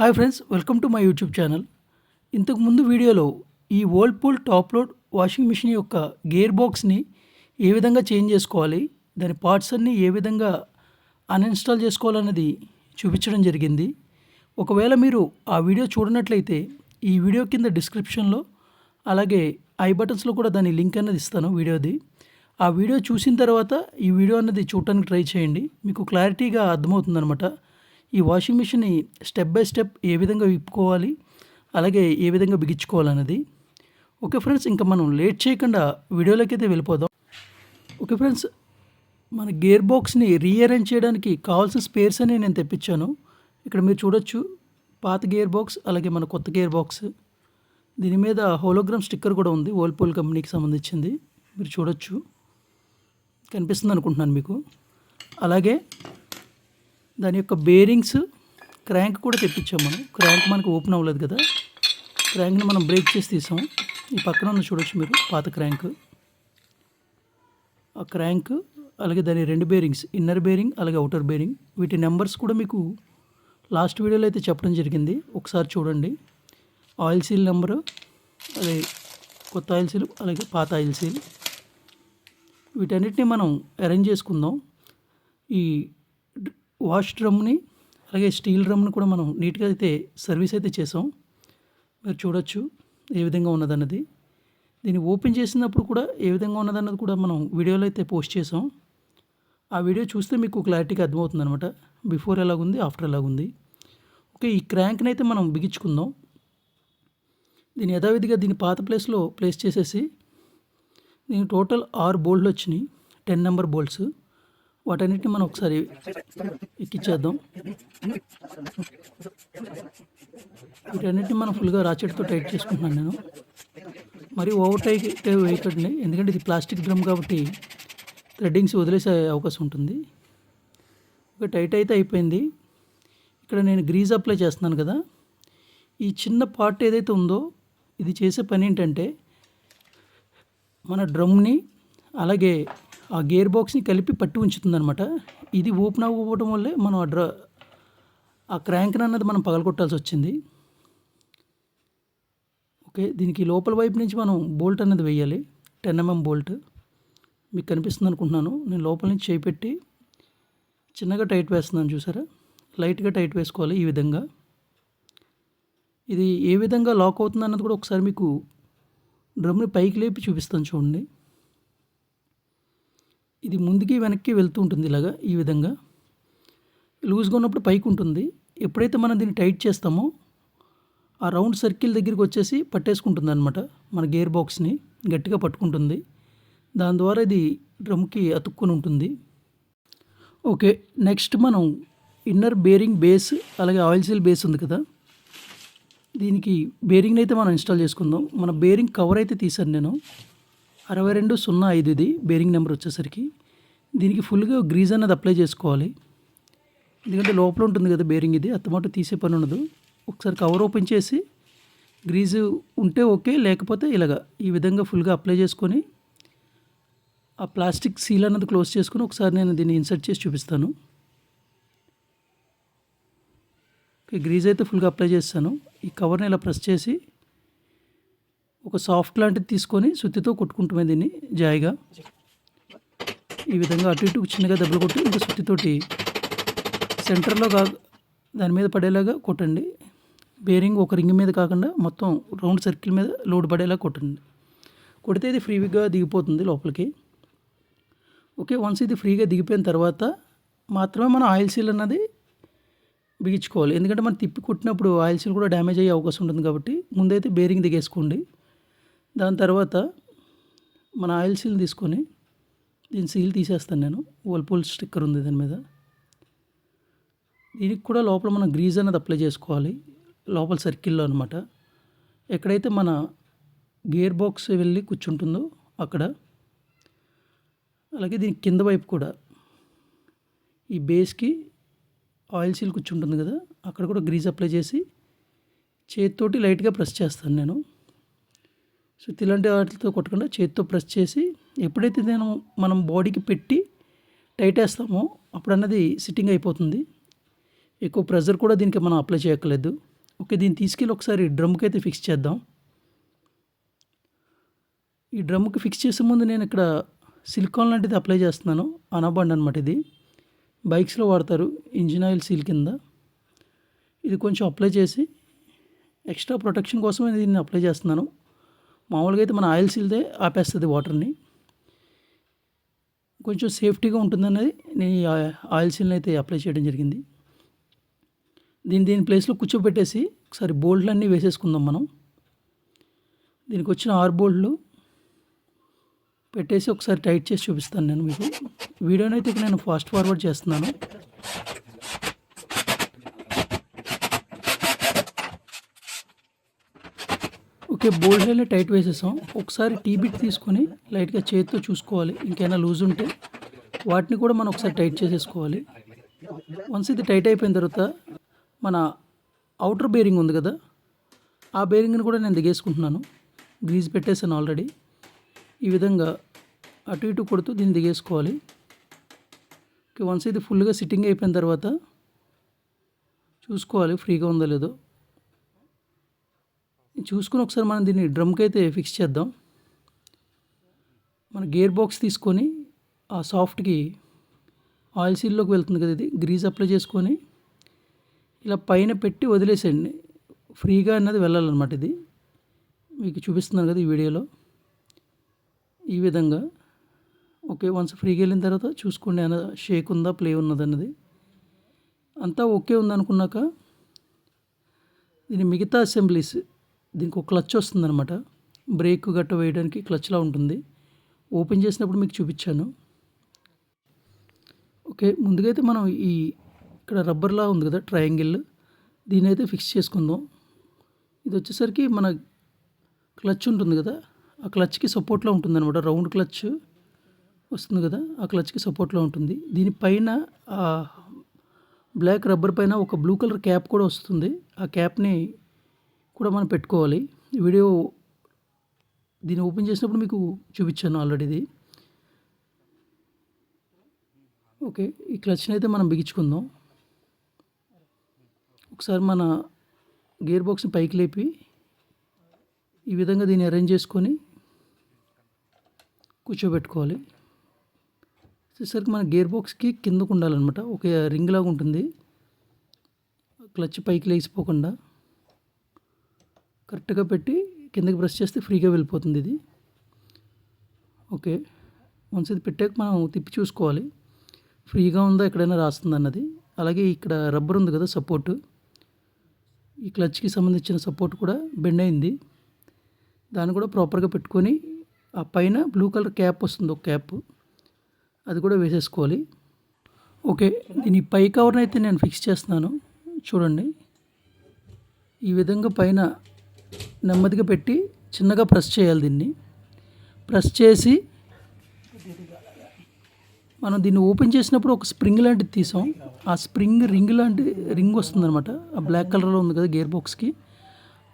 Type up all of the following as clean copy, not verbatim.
Hi friends, welcome to my YouTube channel. ఇంతకు ముందు వీడియోలో ఈ Whirlpool top load washing machine యొక్క గేర్ బాక్స్ని ఏ విధంగా చేంజ్ చేసుకోవాలి, దాని పార్ట్స్ అన్నీ ఏ విధంగా అన్ఇన్స్టాల్ చేసుకోవాలన్నది చూపించడం జరిగింది. ఒకవేళ మీరు ఆ వీడియో చూడనట్లయితే ఈ వీడియో కింద డిస్క్రిప్షన్లో అలాగే ఐ బటన్స్లో కూడా దాని లింక్ అన్నది ఇస్తాను వీడియోది. ఆ వీడియో చూసిన తర్వాత ఈ వీడియో అన్నది చూడటానికి ట్రై చేయండి, మీకు క్లారిటీగా అర్థమవుతుందన్నమాట. ఈ వాషింగ్ మిషన్ని స్టెప్ బై స్టెప్ ఏ విధంగా విప్పుకోవాలి, అలాగే ఏ విధంగా బిగించుకోవాలన్నది. ఓకే ఫ్రెండ్స్, ఇంకా మనం లేట్ చేయకుండా వీడియోలోకి అయితే వెళ్ళిపోదాం. ఓకే ఫ్రెండ్స్, మన గేర్ బాక్స్ని రీఅరేంజ్ చేయడానికి కావాల్సిన స్పేర్స్ అని నేను తెప్పించాను. ఇక్కడ మీరు చూడొచ్చు, పాత గేర్ బాక్స్ అలాగే మన కొత్త గేర్ బాక్స్. దీని మీద హోలోగ్రామ్ స్టిక్కర్ కూడా ఉంది, వర్ల్పూల్ కంపెనీకి సంబంధించింది. మీరు చూడొచ్చు, కనిపిస్తుంది అనుకుంటున్నాను మీకు. అలాగే దాని యొక్క బేరింగ్స్, క్రాంక్ కూడా తెప్పించాం మనం. క్రాంక్ మనకు ఓపెన్ అవ్వలేదు కదా, క్రాంక్ని మనం బ్రేక్ చేసి తీసాం. ఈ పక్కన ఉన్న చూడొచ్చు మీరు, పాత క్రాంక్. ఆ క్రాంక్ అలాగే దాని రెండు బేరింగ్స్, ఇన్నర్ బేరింగ్ అలాగే అవుటర్ బేరింగ్. వీటి నెంబర్స్ కూడా మీకు లాస్ట్ వీడియోలో అయితే చెప్పడం జరిగింది, ఒకసారి చూడండి. ఆయిల్ సీల్ నెంబరు, అలాగే కొత్త ఆయిల్ సీల్ అలాగే పాత ఆయిల్ సీల్. వీటన్నిటిని మనం అరేంజ్ చేసుకుందాం. ఈ వాష్ డ్రమ్ని అలాగే స్టీల్ డ్రమ్ని కూడా మనం నీట్గా అయితే సర్వీస్ అయితే చేసాం. మీరు చూడొచ్చు ఏ విధంగా ఉన్నదన్నది. దీన్ని ఓపెన్ చేసినప్పుడు కూడా ఏ విధంగా ఉన్నదన్నది కూడా మనం వీడియోలో అయితే పోస్ట్ చేసాం. ఆ వీడియో చూస్తే మీకు క్లారిటీగా అర్థమవుతుంది అనమాట, బిఫోర్ ఎలాగుంది ఆఫ్టర్ ఎలాగుంది. ఓకే, ఈ క్రాంక్ని అయితే మనం బిగించుకుందాం. దీని యథావిధిగా దీని పాత ప్లేస్లో ప్లేస్ చేసేసి, దీని టోటల్ 6 బోల్ట్లు వచ్చినాయి, 10 నెంబర్ బోల్ట్స్. వాటన్నిటిని మనం ఒకసారి ఎక్కిచ్చేద్దాం. వీటన్నిటిని మనం ఫుల్గా రాచెట్తో టైట్ చేసుకుంటున్నాను నేను. మరి ఓవర్ టైట్ వేయకండి, ఎందుకంటే ఇది ప్లాస్టిక్ డ్రమ్ కాబట్టి థ్రెడ్డింగ్స్ వదిలేసే అవకాశం ఉంటుంది. ఒక టైట్ అయితే అయిపోయింది. ఇక్కడ నేను గ్రీజ్ అప్లై చేస్తున్నాను కదా, ఈ చిన్న పార్ట్ ఏదైతే ఉందో ఇది చేసే పని ఏంటంటే, మన డ్రమ్ని అలాగే ఆ గేర్ బాక్స్ని కలిపి పట్టి ఉంచుతుంది అనమాట. ఇది ఓపెన్ అవ్వకపోవడం వల్లే మనం ఆ క్రాంక్ని అన్నది మనం పగలగొట్టాల్సి వచ్చింది. ఓకే, దీనికి లోపల వైపు నుంచి మనం బోల్ట్ అనేది వేయాలి, 10 mm బోల్ట్. మీకు కనిపిస్తుంది అనుకుంటున్నాను. నేను లోపల నుంచి చేయి పెట్టి చిన్నగా టైట్ వేస్తున్నాను, చూసారా? లైట్గా టైట్ వేసుకోవాలి ఈ విధంగా. ఇది ఏ విధంగా లాక్ అవుతుంది అన్నది కూడా ఒకసారి మీకు డ్రమ్ని పైకి లేపి చూపిస్తాను చూడండి. ఇది ముందుకి వెనక్కి వెళ్తూ ఉంటుంది ఇలాగా, ఈ విధంగా. లూజ్గా ఉన్నప్పుడు పైకి ఉంటుంది. ఎప్పుడైతే మనం దీన్ని టైట్ చేస్తామో ఆ రౌండ్ సర్కిల్ దగ్గరికి వచ్చేసి పట్టేసుకుంటుంది అనమాట, మన గేర్ బాక్స్ని గట్టిగా పట్టుకుంటుంది. దాని ద్వారా ఇది డ్రమ్కి అతుక్కొని ఉంటుంది. ఓకే, నెక్స్ట్ మనం ఇన్నర్ బేరింగ్ బేస్ అలాగే ఆయిల్ సీల్ బేస్ ఉంది కదా, దీనికి బేరింగ్ని అయితే మనం ఇన్స్టాల్ చేసుకుందాం. మన బేరింగ్ కవర్ అయితే తీసాను నేను, 6205 ఇది బేరింగ్ నెంబర్ వచ్చేసరికి. దీనికి ఫుల్గా గ్రీజ్ అనేది అప్లై చేసుకోవాలి, ఎందుకంటే లోపల ఉంటుంది కదా బేరింగ్. ఇది అత్తమాట తీసే పని ఉండదు. ఒకసారి కవర్ ఓపెన్ చేసి గ్రీజు ఉంటే ఓకే, లేకపోతే ఇలాగా ఈ విధంగా ఫుల్గా అప్లై చేసుకొని ఆ ప్లాస్టిక్ సీల్ అన్నది క్లోజ్ చేసుకొని ఒకసారి నేను దీన్ని ఇన్సర్ట్ చేసి చూపిస్తాను. ఓకే, గ్రీజ్ అయితే ఫుల్గా అప్లై చేస్తాను. ఈ కవర్ని ఇలా ప్రెస్ చేసి ఒక సాఫ్ట్ లాంటిది తీసుకొని సుత్తితో కొట్టుకుంటున్నాయి దీన్ని జాయిగా. ఈ విధంగా అటు ఇటు చిన్నగా దెబ్బలు కొట్టి ఇంకా సుత్తితోటి సెంటర్లో దాని మీద పడేలాగా కొట్టండి. బేరింగ్ ఒక రింగ్ మీద కాకుండా మొత్తం రౌండ్ సర్కిల్ మీద లోడ్ పడేలా కొట్టండి. కొడితే ఇది ఫ్రీగా దిగిపోతుంది లోపలికి. ఓకే, వన్స్ ఇది ఫ్రీగా దిగిపోయిన తర్వాత మాత్రమే మనం ఆయిల్ సీల్ అన్నది బిగించుకోవాలి, ఎందుకంటే మనం తిప్పి కొట్టినప్పుడు ఆయిల్ సీల్ కూడా డ్యామేజ్ అయ్యే అవకాశం ఉంటుంది. కాబట్టి ముందైతే బేరింగ్ దిగేసుకోండి. దాని తర్వాత మన ఆయిల్ సీల్ తీసుకొని దీని సీల్ తీసేస్తాను నేను. వర్ల్పూల్ స్టిక్కర్ ఉంది దాని మీద. దీనికి కూడా లోపల మనం గ్రీజ్ అనేది అప్లై చేసుకోవాలి, లోపల సర్కిల్లో అనమాట. ఎక్కడైతే మన గేర్ బాక్స్ వెళ్ళి కూర్చుంటుందో అక్కడ. అలాగే దీనికి కింద వైపు కూడా ఈ బేస్కి ఆయిల్ సీల్ కూర్చుంటుంది కదా, అక్కడ కూడా గ్రీజ్ అప్లై చేసి చేతితోటి లైట్గా ప్రెస్ చేస్తాను నేను. సో ఇలాంటి వాటితో కొట్టకుండా చేతితో ప్రెస్ చేసి, ఎప్పుడైతే మనం బాడీకి పెట్టి టైట్ వేస్తామో అప్పుడు అన్నది సిట్టింగ్ అయిపోతుంది. ఎక్కువ ప్రెషర్ కూడా దీనికి మనం అప్లై చేయక్కర్లేదు. ఓకే, దీన్ని తీసుకెళ్ళి ఒకసారి డ్రమ్కి అయితే ఫిక్స్ చేద్దాం. ఈ డ్రమ్కి ఫిక్స్ చేసే ముందు నేను ఇక్కడ సిలికాన్ లాంటిది అప్లై చేస్తున్నాను. అనాబాండ్ అనమాట. ఇది బైక్స్లో వాడతారు, ఇంజిన్ ఆయిల్ సీల్ కింద. ఇది కొంచెం అప్లై చేసి ఎక్స్ట్రా ప్రొటెక్షన్ కోసం దీన్ని అప్లై చేస్తున్నాను. మామూలుగా అయితే మన ఆయిల్ సీల్దే ఆపేస్తుంది వాటర్ని. కొంచెం సేఫ్టీగా ఉంటుందనేది నేను ఈ ఆయిల్ సీల్ని అయితే అప్లై చేయడం జరిగింది. దీని ప్లేస్లో కూర్చోబెట్టేసి ఒకసారి బోల్ట్లన్నీ వేసేసుకుందాం మనం. దీనికి వచ్చిన 6 బోల్ట్లు పెట్టేసి ఒకసారి టైట్ చేసి చూపిస్తాను నేను మీకు. వీడియోని అయితే నేను ఫాస్ట్ ఫార్వర్డ్ చేస్తున్నాను. ఓకే, బోల్ట్లన్నీ టైట్ వేసేసాం. ఒకసారి టీ బిట్ తీసుకొని లైట్గా చేతితో చూసుకోవాలి, ఇంకైనా లూజ్ ఉంటే వాటిని కూడా మనం ఒకసారి టైట్ చేసేసుకోవాలి. వన్స్ ఇది టైట్ అయిపోయిన తర్వాత మన అవుటర్ బేరింగ్ ఉంది కదా, ఆ బేరింగ్ని కూడా నేను దిగేసుకుంటున్నాను. గ్రీజ్ పెట్టేసాను ఆల్రెడీ. ఈ విధంగా అటు ఇటు కొడుతూ దీన్ని దిగేసుకోవాలి. ఓకే, వన్స్ ఇది ఫుల్గా సిట్టింగ్ అయిపోయిన తర్వాత చూసుకోవాలి ఫ్రీగా ఉందో లేదో. చూసుకుని ఒకసారి మనం దీన్ని డ్రమ్కి అయితే ఫిక్స్ చేద్దాం. మన గేర్ బాక్స్ తీసుకొని ఆ సాఫ్ట్కి ఆయిల్ సీల్లోకి వెళ్తుంది కదా, ఇది గ్రీజ్ అప్లై చేసుకొని ఇలా పైన పెట్టి వదిలేసేయండి. ఫ్రీగా అన్నది వెళ్ళాలన్నమాట. ఇది మీకు చూపిస్తున్నాను కదా ఈ వీడియోలో, ఈ విధంగా. ఓకే, వన్స్ ఫ్రీగా వెళ్ళిన తర్వాత చూసుకోండి అన్న షేక్ ఉందా, ప్లే ఉన్నది అన్నది అంతా ఓకే ఉందనుకున్నాక దీని మిగతా అసెంబ్లీస్, దీనికి ఒక క్లచ్ వస్తుందన్నమాట. బ్రేక్ గట్ట వేయడానికి క్లచ్లా ఉంటుంది. ఓపెన్ చేసినప్పుడు మీకు చూపించాను. ఓకే, ముందుగా అయితే మనం ఇక్కడ రబ్బర్లా ఉంది కదా ట్రయాంగిల్, దీని అయితే ఫిక్స్ చేసుకుందాం. ఇది వచ్చేసరికి మన క్లచ్ ఉంటుంది కదా, ఆ క్లచ్కి సపోర్ట్లో ఉంటుంది అనమాట. రౌండ్ క్లచ్ వస్తుంది కదా, ఆ క్లచ్కి సపోర్ట్లో ఉంటుంది. దీనిపైన బ్లాక్ రబ్బర్ పైన ఒక బ్లూ కలర్ క్యాప్ కూడా వస్తుంది. ఆ క్యాప్ని కూడా మనం పెట్టుకోవాలి. వీడియో దీన్ని ఓపెన్ చేసినప్పుడు మీకు చూపించాను ఆల్రెడీ ఇది. ఓకే, ఈ క్లచ్ని అయితే మనం బిగించుకుందాం. ఒకసారి మన గేర్ బాక్స్ని పైకి లేపి ఈ విధంగా దీన్ని అరేంజ్ చేసుకొని కూర్చోబెట్టుకోవాలి. వచ్చేసరికి మన గేర్ బాక్స్కి కిందకు ఉండాలన్నమాట. ఒక రింగ్ లాగా ఉంటుంది, క్లచ్ పైకి లేచిపోకుండా కరెక్ట్గా పెట్టి కిందకి ప్రెస్ చేస్తే ఫ్రీగా వెళ్ళిపోతుంది ఇది. ఓకే, వన్స్ ఇది పెట్టాక మనం తిప్పి చూసుకోవాలి ఫ్రీగా ఉందా, ఎక్కడైనా రాస్తుంది అన్నది. అలాగే ఇక్కడ రబ్బర్ ఉంది కదా సపోర్టు, ఈ క్లచ్కి సంబంధించిన సపోర్ట్ కూడా బెండ్ అయింది. దాన్ని కూడా ప్రాపర్గా పెట్టుకొని ఆ పైన బ్లూ కలర్ క్యాప్ వస్తుంది, ఒక క్యాప్, అది కూడా వేసేసుకోవాలి. ఓకే, దీని పై కవర్ని అయితే నేను ఫిక్స్ చేస్తున్నాను. చూడండి, ఈ విధంగా పైన నెమ్మదిగా పెట్టి చిన్నగా ప్రెస్ చేయాలి. దీన్ని ప్రెస్ చేసి మనం దీన్ని ఓపెన్ చేసినప్పుడు ఒక స్ప్రింగ్ లాంటిది తీసాం. ఆ స్ప్రింగ్ రింగ్ లాంటి రింగ్ వస్తుందన్నమాట. ఆ బ్లాక్ కలర్లో ఉంది కదా గేర్ బాక్స్కి,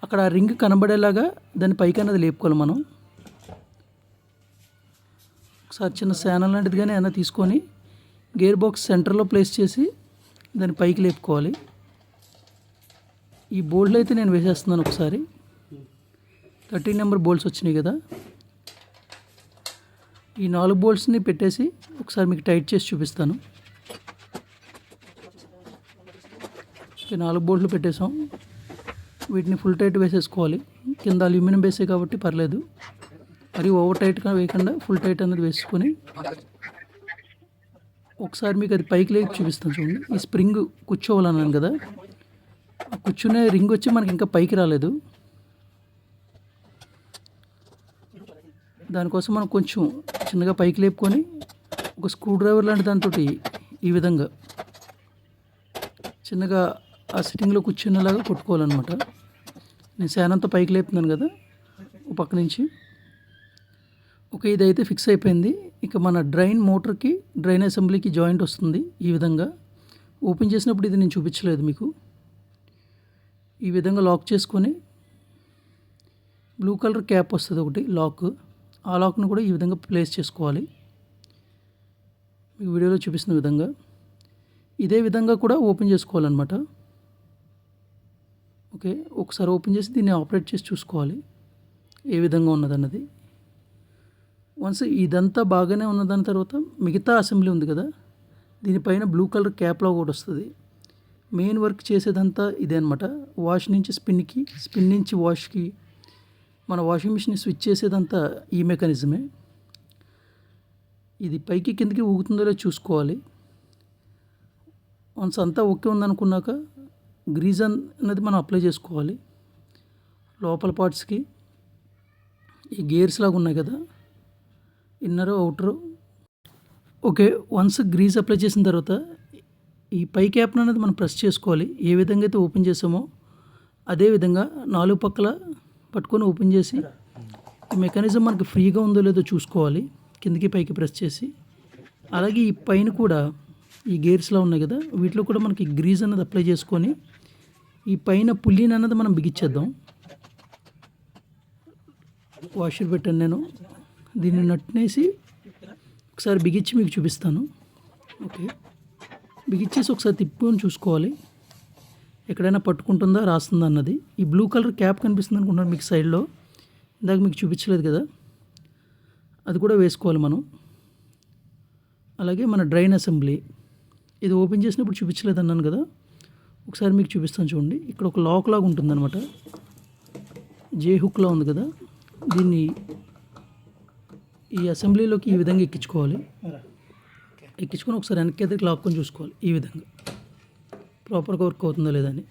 అక్కడ ఆ రింగ్ కనబడేలాగా దాన్ని పైకి అనేది లేపుకోవాలి మనం. ఒకసారి చిన్న శానల్ లాంటిది కానీ ఏమైనా తీసుకొని గేర్ బాక్స్ సెంటర్లో ప్లేస్ చేసి దాన్ని పైకి లేపుకోవాలి. ఈ బోల్డ్లో అయితే నేను వేసేస్తున్నాను. ఒకసారి 13 నెంబర్ బోల్ట్స్ వచ్చినాయి కదా, ఈ 4 బోల్ట్స్ని పెట్టేసి ఒకసారి మీకు టైట్ చేసి చూపిస్తాను. 4 బోల్ట్లు పెట్టేసాం. వీటిని ఫుల్ టైట్ వేసేసుకోవాలి. కింద అల్యూమినియం బేసే కాబట్టి పర్లేదు, మరి ఓవర్ టైట్గా వేయకుండా ఫుల్ టైట్ అనేది వేసుకొని ఒకసారి మీకు అది పైకి లేపి చూపిస్తాను. చూడండి, ఈ స్ప్రింగ్ కూర్చోవాలన్నాను కదా, ఆ కూర్చునే రింగ్ వచ్చి మనకి ఇంకా పైకి రాలేదు. దానికోసం మనం కొంచెం చిన్నగా పైకి లేపుకొని ఒక స్క్రూ డ్రైవర్ లాంటి దాంతో ఈ విధంగా చిన్నగా ఆ సిట్టింగ్లో కూర్చునేలాగా కొట్టుకోవాలన్నమాట. నేను శానంతా పైకి లేపుతున్నాను కదా ఒక పక్క నుంచి. ఓకే, ఇదైతే ఫిక్స్ అయిపోయింది. ఇక మన డ్రైన్ మోటార్కి డ్రైన్ అసెంబ్లీకి జాయింట్ వస్తుంది. ఈ విధంగా ఓపెన్ చేసినప్పుడు ఇది నేను చూపించలేదు మీకు. ఈ విధంగా లాక్ చేసుకొని బ్లూ కలర్ క్యాప్ వస్తుంది ఒకటి లాక్, ఆ లాక్ను కూడా ఈ విధంగా ప్లేస్ చేసుకోవాలి. మీకు వీడియోలో చూపిస్తున్న విధంగా ఇదే విధంగా కూడా ఓపెన్ చేసుకోవాలన్నమాట. ఓకే, ఒకసారి ఓపెన్ చేసి దీన్ని ఆపరేట్ చేసి చూసుకోవాలి ఏ విధంగా ఉన్నదన్నది. వన్స్ ఇదంతా బాగానే ఉన్న దాని తర్వాత మిగతా అసెంబ్లీ ఉంది కదా, దీనిపైన బ్లూ కలర్ క్యాప్లో ఒకటి వస్తుంది. మెయిన్ వర్క్ చేసేదంతా ఇదే అనమాట. వాష్ నుంచి స్పిన్కి, స్పిన్ నుంచి వాష్కి మన వాషింగ్ మిషన్ స్విచ్ చేసేదంతా ఈ మెకానిజమే. ఇది పైకి కిందకి ఊగుతుందో లేదో చూసుకోవాలి. వన్స్ అంతా ఓకే ఉందనుకున్నాక గ్రీజ్ అనేది మనం అప్లై చేసుకోవాలి లోపల పార్ట్స్కి. ఈ గేర్స్ లాగా ఉన్నాయి కదా, inner outer. Okay, once grease apply చేసిన తర్వాత ఈ పై క్యాప్ అనేది మనం ప్రెస్ చేసుకోవాలి. ఏ విధంగా అయితే ఓపెన్ చేసామో అదే విధంగా 4 పక్కల పట్టుకొని ఓపెన్ చేసి ఈ మెకానిజం మనకి ఫ్రీగా ఉందో లేదో చూసుకోవాలి కిందకి పైకి ప్రెస్ చేసి. అలాగే ఈ పైన కూడా ఈ గేర్స్లో ఉన్నాయి కదా, వీటిలో కూడా మనకి గ్రీజ్ అనేది అప్లై చేసుకొని ఈ పైన పుల్లీని అన్నది మనం బిగించేద్దాం. వాషర్ పెట్టాను నేను, దీన్ని నట్టునేసి ఒకసారి బిగించి మీకు చూపిస్తాను. ఓకే, బిగించేసి ఒకసారి తిప్పుకొని చూసుకోవాలి ఎక్కడైనా పట్టుకుంటుందా రాస్తుందా అన్నది. ఈ బ్లూ కలర్ క్యాప్ కనిపిస్తుంది అనుకుంటున్నాను మీకు సైడ్లో, ఇందాక మీకు చూపించలేదు కదా, అది కూడా వేసుకోవాలి మనం. అలాగే మన డ్రైన్ అసెంబ్లీ ఇది ఓపెన్ చేసినప్పుడు చూపించలేదు అన్నాను కదా, ఒకసారి మీకు చూపిస్తాను చూడండి. ఇక్కడ ఒక లాక్ లాగా ఉంటుందన్నమాట, జే హుక్లా ఉంది కదా, దీన్ని ఈ అసెంబ్లీలోకి ఈ విధంగా ఎక్కించుకోవాలి. ఎక్కించుకొని ఒకసారి వెనక్కి ఎదురు లాక్కొని చూసుకోవాలి ఈ విధంగా ప్రాపర్గా వర్క్ అవుతుందో లేదా అని.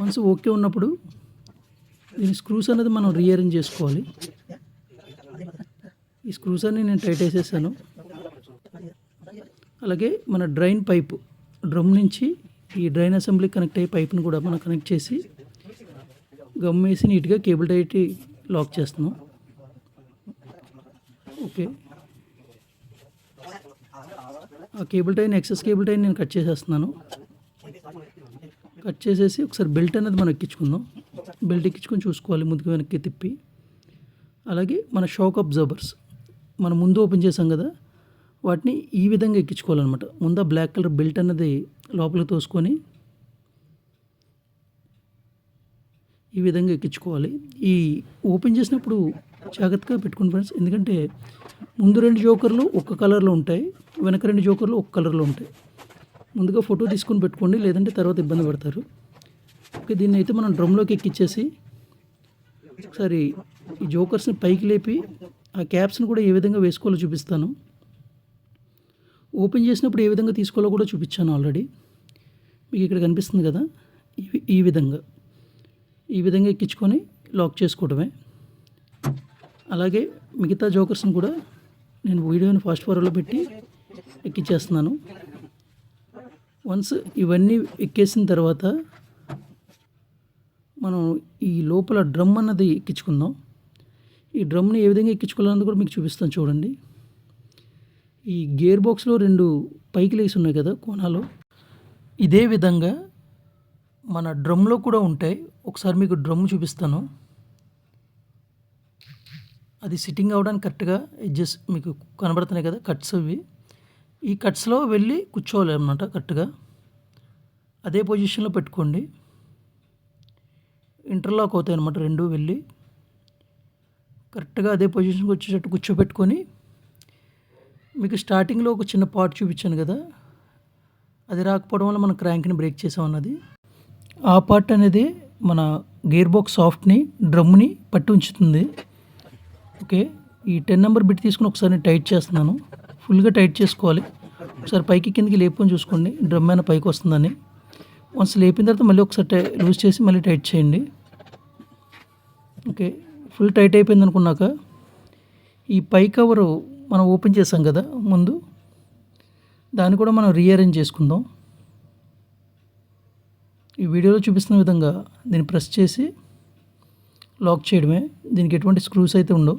వన్స్ ఓకే ఉన్నప్పుడు దీని స్క్రూస్ అనేది మనం రీఅరేంజ్ చేసుకోవాలి. ఈ స్క్రూస్ అన్ని నేను టైట్ వేసేసాను. అలాగే మన డ్రైన్ పైపు డ్రమ్ నుంచి ఈ డ్రైన్ అసెంబ్లీ కనెక్ట్ అయ్యే పైప్ని కూడా మనం కనెక్ట్ చేసి గమ్ వేసి నీట్గా కేబుల్ టైట్ లాక్ చేస్తున్నాం. ఓకే, ఆ కేబుల్ టైన్ ఎక్సెస్ కేబుల్ టైన్ నేను కట్ చేసేస్తున్నాను. కట్ చేసేసి ఒకసారి బెల్ట్ అనేది మనం ఎక్కించుకుందాం. బెల్ట్ ఎక్కించుకొని చూసుకోవాలి ముందుకు వెనక్కి తిప్పి. అలాగే మన షాక్ అబ్జర్వర్స్ మనం ముందు ఓపెన్ చేసాం కదా, వాటిని ఈ విధంగా ఎక్కించుకోవాలన్నమాట. ముందు బ్లాక్ కలర్ బెల్ట్ అన్నది లోపలికి తోసుకొని ఈ విధంగా ఎక్కించుకోవాలి. ఈ ఓపెన్ చేసినప్పుడు జాగ్రత్తగా పెట్టుకుని ఫ్రెండ్స్, ఎందుకంటే ముందు 2 జోకర్లు ఒక కలర్లో ఉంటాయి, వెనక 2 జోకర్లు ఒక కలర్లో ఉంటాయి. ముందుగా ఫోటో తీసుకొని పెట్టుకోండి, లేదంటే తర్వాత ఇబ్బంది పడతారు. ఓకే, దీన్ని అయితే మనం డ్రమ్లోకి ఎక్కించేసి ఒకసారి ఈ జోకర్స్ని పైకి లేపి ఆ క్యాప్స్ని కూడా ఏ విధంగా వేసుకోవాలో చూపిస్తాను. ఓపెన్ చేసినప్పుడు ఏ విధంగా తీసుకోవాలో కూడా చూపించాను ఆల్రెడీ. మీకు ఇక్కడ కనిపిస్తుంది కదా, ఈ విధంగా ఎక్కించుకొని లాక్ చేసుకోవడమే. అలాగే మిగతా జోకర్స్ని కూడా నేను వీడియోని ఫాస్ట్ ఫార్వర్డ్లో పెట్టి ఎక్కించేస్తున్నాను. వన్స్ ఇవన్నీ ఎక్కేసిన తర్వాత మనం ఈ లోపల డ్రమ్ అన్నది ఎక్కించుకుందాం. ఈ డ్రమ్ని ఏ విధంగా ఎక్కించుకోవాలన్నది కూడా మీకు చూపిస్తాను చూడండి. ఈ గేర్ బాక్స్లో 2 పైకి లేసి ఉన్నాయి కదా కోణాలు, ఇదే విధంగా మన డ్రమ్లో కూడా ఉంటాయి. ఒకసారి మీకు డ్రమ్ చూపిస్తాను. అది సిట్టింగ్ అవ్వడానికి కరెక్ట్గా ఎడ్జెస్ మీకు కనబడుతున్నాయి కదా, కట్స్ ఇవి. ఈ కట్స్లో వెళ్ళి కూర్చోవాలి అన్నమాట కరెక్ట్గా. అదే పొజిషన్లో పెట్టుకోండి. ఇంటర్లాక్ అవుతాయి అన్నమాట 2 వెళ్ళి కరెక్ట్గా అదే పొజిషన్కి వచ్చేటట్టు కూర్చోబెట్టుకొని, మీకు స్టార్టింగ్లో ఒక చిన్న పార్ట్ చూపించాను కదా, అది రాకపోవడం వల్ల మనం క్రాంక్ని బ్రేక్ చేసామన్నది. ఆ పార్ట్ అనేది మన గేర్ బాక్స్ సాఫ్ట్ని డ్రమ్ని పట్టి ఉంచుతుంది. ఓకే, ఈ 10 నెంబర్ బిట్ తీసుకుని ఒకసారి టైట్ చేస్తున్నాను. ఫుల్గా టైట్ చేసుకోవాలి. ఒకసారి పైకి కిందకి లేపుకొని చూసుకోండి డ్రమ్ అయినా పైకి వస్తుందని. వన్స్ లేపిన తర్వాత మళ్ళీ ఒకసారి లూజ్ చేసి మళ్ళీ టైట్ చేయండి. ఓకే, ఫుల్ టైట్ అయిపోయింది అనుకున్నాక ఈ పై కవరు మనం ఓపెన్ చేసాం కదా ముందు, దాన్ని కూడా మనం రీఅరేంజ్ చేసుకుందాం. ఈ వీడియోలో చూపిస్తున్న విధంగా దీన్ని ప్రెస్ చేసి లాక్ చేయడమే. దీనికి ఎటువంటి స్క్రూస్ అయితే ఉండవు.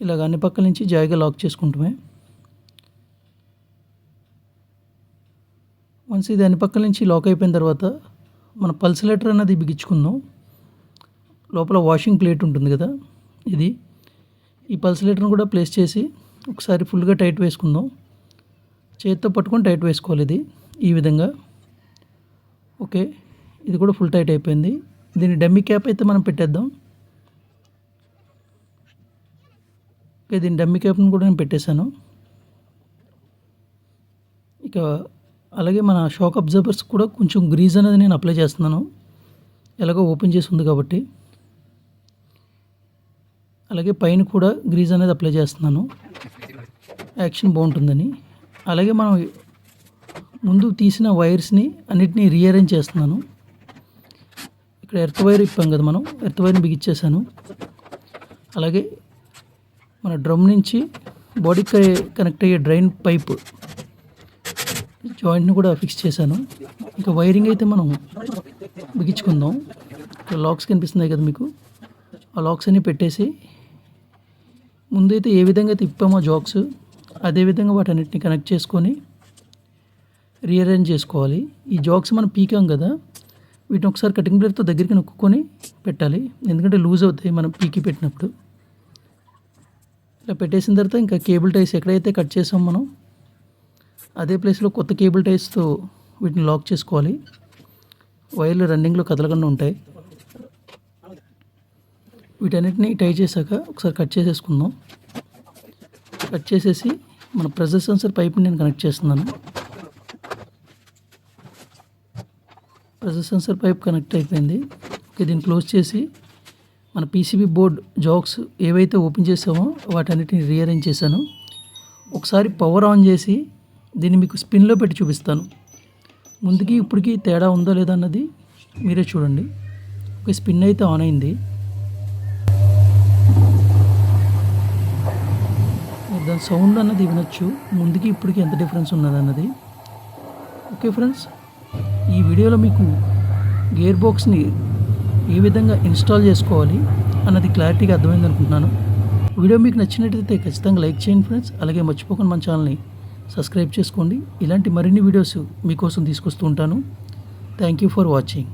ఇలాగ అన్ని పక్కల నుంచి జాయిగా లాక్ చేసుకుంటామే. వన్స్ ఇది అన్ని పక్కల నుంచి లాక్ అయిపోయిన తర్వాత మన పల్సలేటర్ అనేది బిగించుకుందాం. లోపల వాషింగ్ ప్లేట్ ఉంటుంది కదా, ఇది ఈ పల్సలేటర్ని కూడా ప్లేస్ చేసి ఒకసారి ఫుల్గా టైట్ వేసుకుందాం. చేతితో పట్టుకొని టైట్ వేసుకోవాలి ఇది ఈ విధంగా. ఓకే, ఇది కూడా ఫుల్ టైట్ అయిపోయింది. దీని డమ్మీ క్యాప్ అయితే మనం పెట్టేద్దాం. ఓకే, దీని డమ్మీ క్యాప్ని కూడా నేను పెట్టేశాను. ఇక అలాగే మన షాక్ అబ్జర్వర్స్ కూడా కొంచెం గ్రీజ్ అనేది నేను అప్లై చేస్తున్నాను, ఎలాగో ఓపెన్ చేసి ఉంది కాబట్టి. అలాగే పైన కూడా గ్రీజ్ అనేది అప్లై చేస్తున్నాను, యాక్షన్ బాగుంటుందని. అలాగే మనం ముందు తీసిన వైర్స్ని అన్నిటినీ రీఅరేంజ్ చేస్తున్నాను. ఇక్కడ ఎర్త్ వైర్ ఇప్పాం కదా, మనం ఎర్త్ వైర్ని బిగించేసాను. అలాగే మన డ్రమ్ నుంచి బాడీకి కనెక్ట్ అయ్యే డ్రైన్ పైప్ జాయింట్ని కూడా ఫిక్స్ చేశాను. ఇంకా వైరింగ్ అయితే మనం బిగించుకుందాం. ఇక్కడ లాక్స్ కనిపిస్తున్నాయి కదా మీకు, ఆ లాక్స్ అన్నీ పెట్టేసి ముందైతే ఏ విధంగా తిప్పామో జాక్స్, అదేవిధంగా వాటన్నిటిని కనెక్ట్ చేసుకొని రీఅరేంజ్ చేసుకోవాలి. ఈ జాక్స్ మనం పీకాం కదా, వీటిని ఒకసారి కటింగ్ బ్లేడ్తో దగ్గరికి నొక్కుకొని పెట్టాలి, ఎందుకంటే లూజ్ అవుతాయి మనం పీకి పెట్టినప్పుడు. ఇలా పెట్టేసిన తర్వాత ఇంకా కేబుల్ టైస్ ఎక్కడైతే కట్ చేసాం మనం అదే ప్లేస్లో కొత్త కేబుల్ టైస్తో వీటిని లాక్ చేసుకోవాలి. వైర్లు రన్నింగ్లో కదలకుండా ఉంటాయి. వీటన్నిటిని టై చేశాక ఒకసారి కట్ చేసేసుకుందాం. కట్ చేసేసి మన ప్రెజర్ సెన్సర్ పైప్ని నేను కనెక్ట్ చేస్తున్నాను. ప్రెజర్ సెన్సర్ పైప్ కనెక్ట్ అయిపోయింది. ఓకే, దీన్ని క్లోజ్ చేసి మన పీసీబీ బోర్డ్ జాక్స్ ఏవైతే ఓపెన్ చేసామో వాటన్నిటిని రీఅరేంజ్ చేశాను. ఒకసారి పవర్ ఆన్ చేసి దీన్ని మీకు స్పిన్లో పెట్టి చూపిస్తాను. ముందుకి ఇప్పటికి తేడా ఉందో లేదా అన్నది మీరే చూడండి. ఒక స్పిన్ అయితే ఆన్ అయింది. దాని సౌండ్ అన్నది వినొచ్చు, ముందుకి ఇప్పటికి ఎంత డిఫరెన్స్ ఉన్నది అన్నది. ఓకే ఫ్రెండ్స్, ఈ వీడియోలో మీకు గేర్ బాక్స్ని ఏ విధంగా ఇన్స్టాల్ చేసుకోవాలి అన్నది క్లారిటీగా అర్థమైంది అనుకుంటున్నాను. వీడియో మీకు నచ్చినట్లయితే ఖచ్చితంగా లైక్ చేయండి ఫ్రెండ్స్. అలాగే మర్చిపోకుండా మన ఛానల్ని సబ్స్క్రైబ్ చేసుకోండి. ఇలాంటి మరిన్ని వీడియోస్ మీకోసం తీసుకొస్తూ ఉంటాను. Thank you for watching.